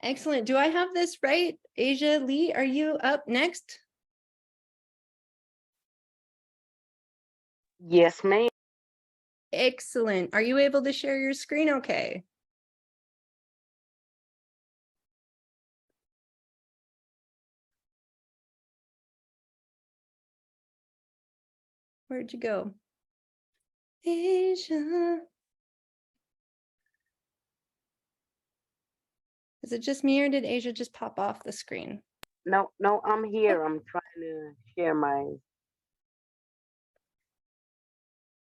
Excellent. Do I have this right? Asia Lee, are you up next? Yes, ma'am. Excellent. Are you able to share your screen okay? Where'd you go? Asia. Is it just me or did Asia just pop off the screen? No, I'm here. I'm trying to share my.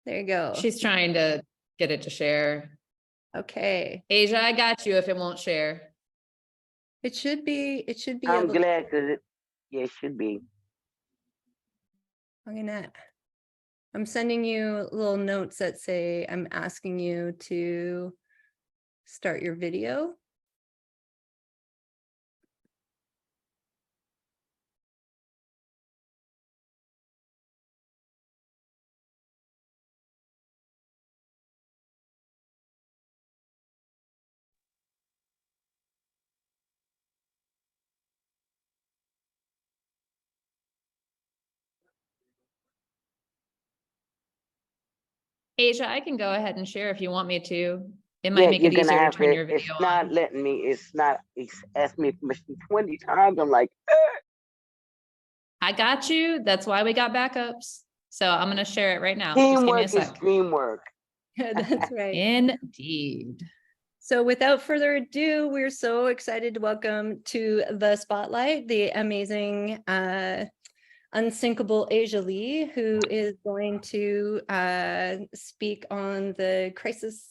There you go. She's trying to get it to share. Okay. Asia, I got you if it won't share. It should be I'm able glad because it should be. I'm sending you little notes that say I'm asking you to start your video. Asia, I can go ahead and share if you want me to. It might make it you're gonna easier to have turn your video It's not on. letting me. It's asked me permission 20 times. I'm like, I got you. That's why we got backups. So I'm going to share it right now. Just give me a teamwork is sec. dreamwork. That's right. Indeed. So without further ado, we're so excited to welcome to the spotlight the amazing unsinkable Asia Lee, who is going to speak on the crises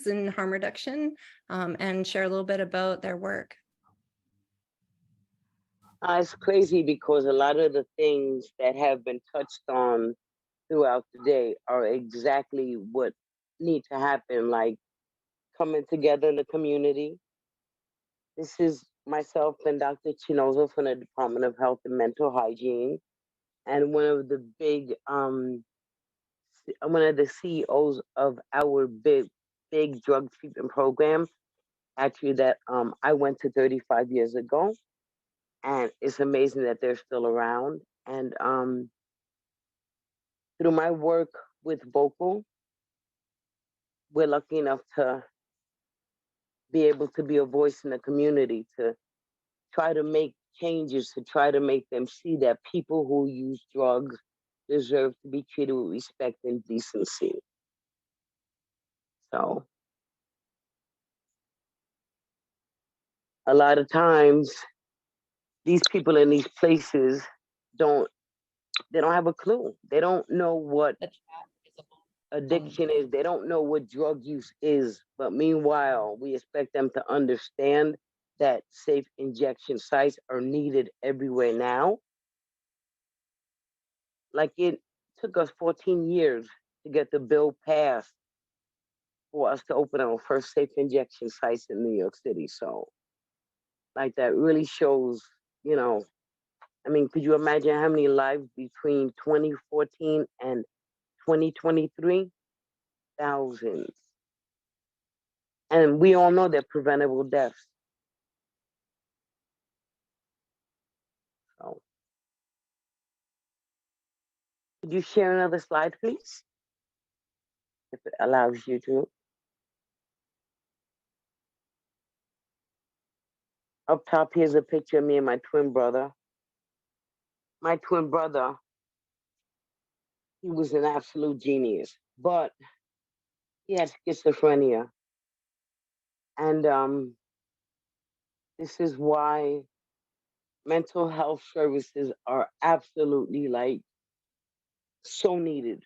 and harm reduction and share a little bit about their work. It's crazy because a lot of the things that have been touched on throughout the day are exactly what need to happen, like coming together in the community. This is myself and Dr. Chinozo from the Department of Health and Mental Hygiene, and one of the CEOs of our big drug treatment program, actually that I went to 35 years ago, and it's amazing that they're still around. And through my work with Vocal, we're lucky enough to be able to be a voice in the community, to try to make changes, to try to make them see that people who use drugs deserve to be treated with respect and decency. So a lot of times these people in these places don't have a clue. They don't know what addiction is. They don't know what drug use is. But meanwhile, we expect them to understand that safe injection sites are needed everywhere now. Like, it took us 14 years to get the bill passed for us to open our first safe injection sites in New York City. So, like, that really shows, I mean, could you imagine how many lives between 2014 and 2023? Thousands. And we all know they're preventable deaths. So, could you share another slide, please? If it allows you to. Up top, here's a picture of me and my twin brother. My twin brother, he was an absolute genius, but he had schizophrenia. And this is why mental health services are absolutely, like, so needed.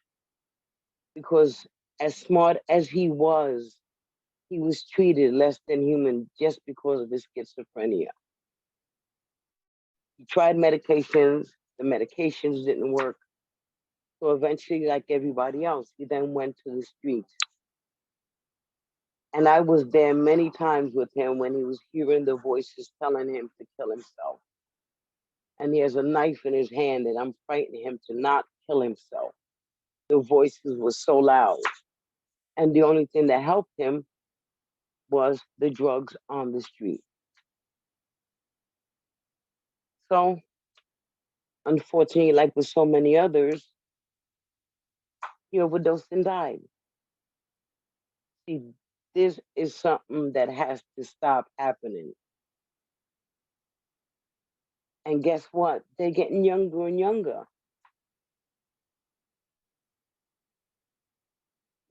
Because as smart as he was treated less than human just because of his schizophrenia. He tried medications, the medications didn't work. So eventually, like everybody else, he then went to the streets. And I was there many times with him when he was hearing the voices telling him to kill himself. And he has a knife in his hand, and I'm fighting him to not kill himself. The voices were so loud. And the only thing that helped him was the drugs on the street. So, unfortunately, like with so many others, he overdosed and died. See, this is something that has to stop happening. And guess what? They're getting younger and younger.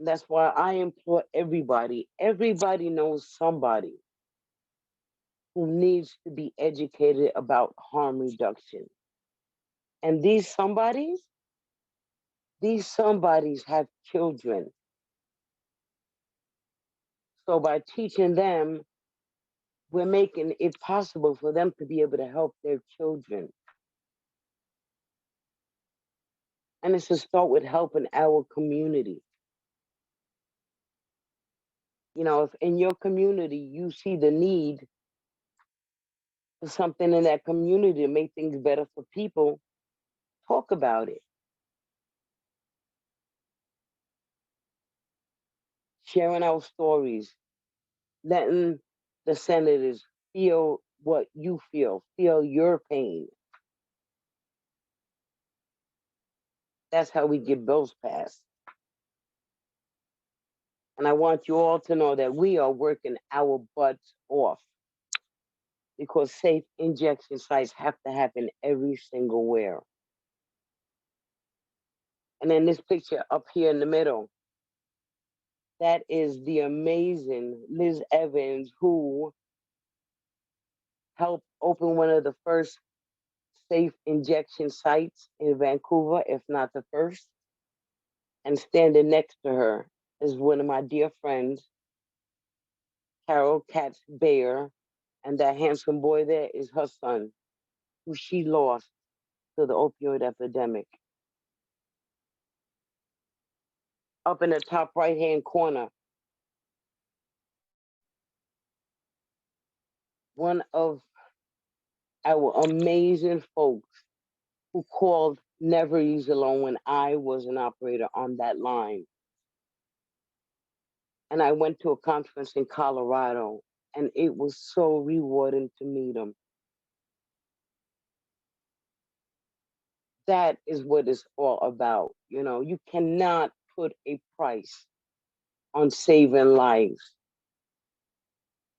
That's why I implore everybody. Everybody knows somebody who needs to be educated about harm reduction. And these somebodies have children. So by teaching them, we're making it possible for them to be able to help their children. And it's to start with helping our community. You know, if in your community you see the need for something in that community to make things better for people, talk about it. Sharing our stories, letting the senators feel what you feel your pain. That's how we get bills passed. And I want you all to know that we are working our butts off because safe injection sites have to happen every single where. And then this picture up here in the middle, that is the amazing Liz Evans, who helped open one of the first safe injection sites in Vancouver, if not the first. And standing next to her is one of my dear friends, Carol Katz Bayer, and that handsome boy there is her son, who she lost to the opioid epidemic. Up in the top right-hand corner, one of our amazing folks who called Never Ease Alone when I was an operator on that line. And I went to a conference in Colorado, and it was so rewarding to meet him. That is what it's all about. You know, you cannot put a price on saving lives.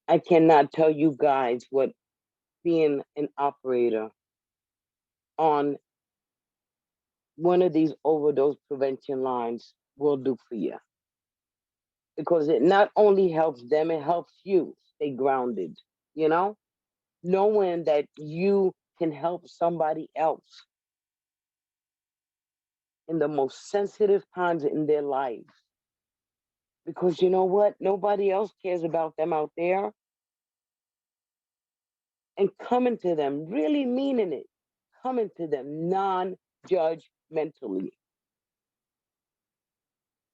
I cannot tell you guys what being an operator on one of these overdose prevention lines will do for you. Because it not only helps them, it helps you stay grounded, you know? Knowing that you can help somebody else in the most sensitive times in their lives. Because you know what? Nobody else cares about them out there. And coming to them, really meaning it, coming to them non-judgmentally.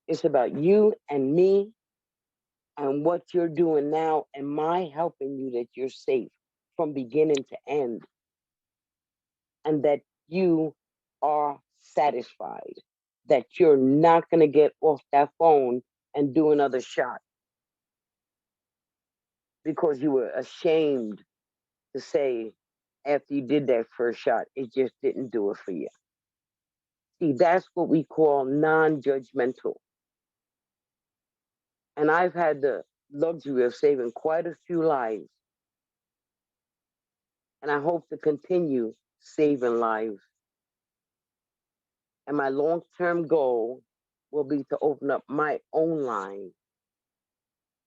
It's about you and me and what you're doing now and my helping you that you're safe from beginning to end. And that you are satisfied, that you're not going to get off that phone and do another shot because you were ashamed to say after you did that first shot, it just didn't do it for you. See, that's what we call non-judgmental. And I've had the luxury of saving quite a few lives. And I hope to continue saving lives. And my long-term goal will be to open up my own line,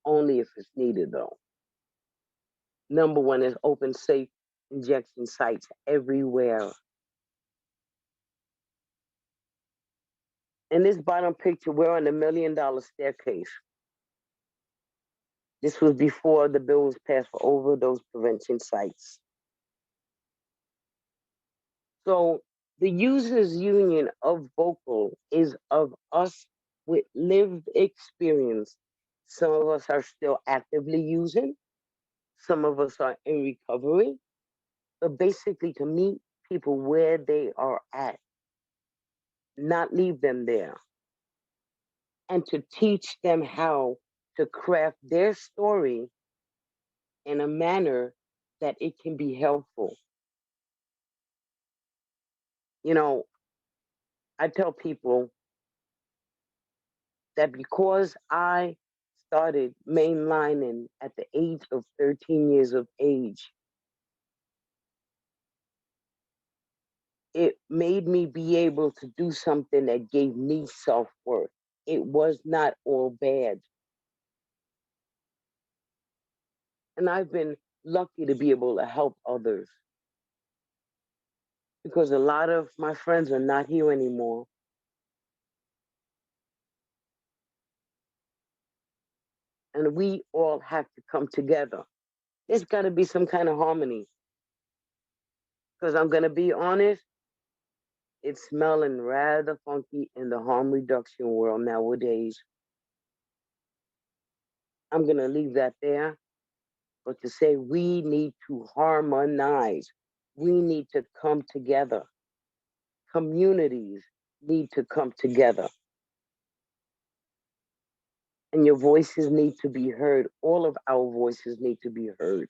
only if it's needed though. Number one is open safe injection sites everywhere. In this bottom picture, we're on the $1 million staircase. This was before the bill was passed for overdose prevention sites. So the users union of vocal is of us with lived experience. Some of us are still actively using, some of us are in recovery, but basically to meet people where they are at, not leave them there, and to teach them how to craft their story in a manner that it can be helpful. You know, I tell people that because I started mainlining at the age of 13 years of age, it made me be able to do something that gave me self-worth. It was not all bad. And I've been lucky to be able to help others, because a lot of my friends are not here anymore. And we all have to come together. There's got to be some kind of harmony. Because I'm going to be honest, it's smelling rather funky in the harm reduction world nowadays. I'm going to leave that there. But to say we need to harmonize, we need to come together. Communities need to come together. And your voices need to be heard. All of our voices need to be heard.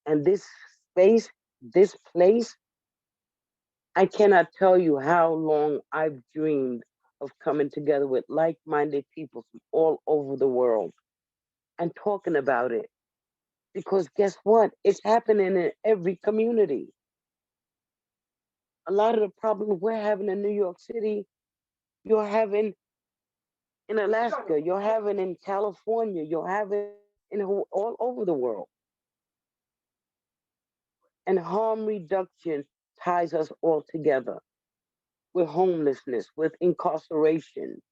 And this space, this place, I cannot tell you how long I've dreamed of coming together with like-minded people from all over the world and talking about it. Because guess what? It's happening in every community. A lot of the problems we're having in New York City, you're having in Alaska, you're having in California, you're having in all over the world. And harm reduction ties us all together with homelessness, with incarceration.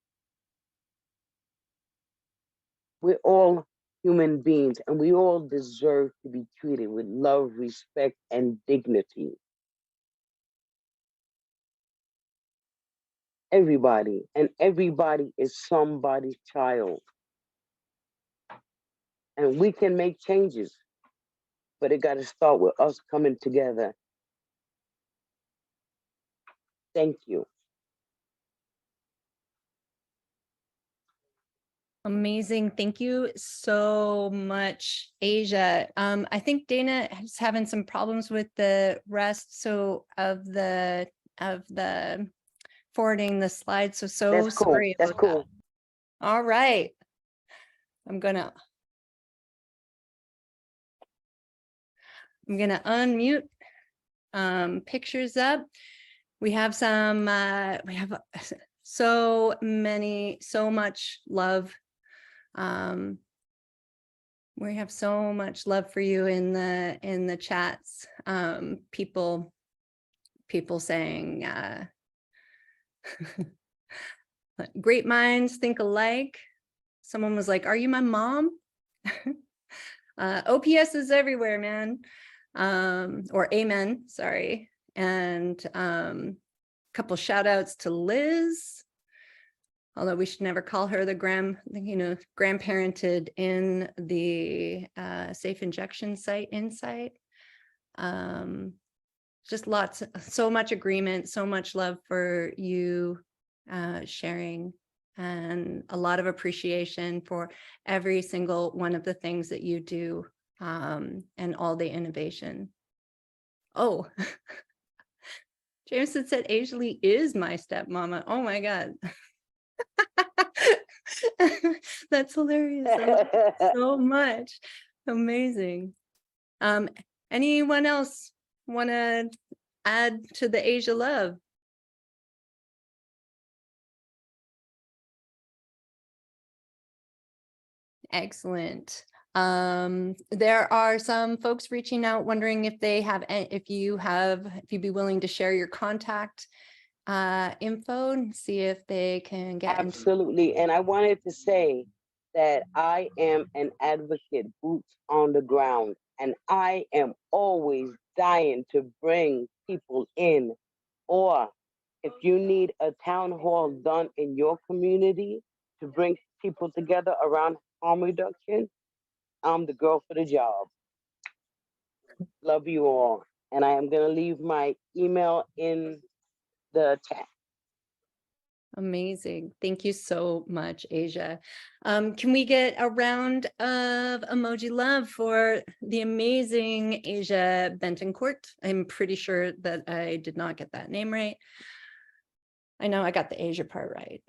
We're all human beings, and we all deserve to be treated with love, respect, and dignity. Everybody, and everybody is somebody's child. And we can make changes, but it got to start with us coming together. Thank you. Amazing. Thank you so much, Asia. I think Dana is having some problems with the rest of the forwarding the slides. So That's cool. sorry That's about cool. that. All right. I'm gonna unmute pictures up. We have some we have so much love. We have so much love for you in the chats. People saying great minds think alike. Someone was like, are you my mom? OPS is everywhere, man. Or amen, sorry. And a couple shout outs to Liz, although we should never call her the grandparented in the safe injection site insight. Just so much agreement, so much love for you sharing, and a lot of appreciation for every single one of the things that you do, and all the innovation. Oh, Jameson said Asia Lee is my stepmama. Oh my God. That's hilarious. I love it so much. Amazing. Anyone else want to add to the Asia love? Excellent. There are some folks reaching out wondering if they have, if you'd be willing to share your contact info and see if they can get absolutely. And I wanted to say that I am an advocate, boots on the ground, and I am always dying to bring people in. Or if you need a town hall done in your community to bring people together around harm reduction, I'm the girl for the job. Love you all. And I am going to leave my email in the chat. Amazing. Thank you so much, Asia. Can we get a round of emoji love for the amazing Asia Bentoncourt? I'm pretty sure that I did not get that name right. I know I got the Asia part right.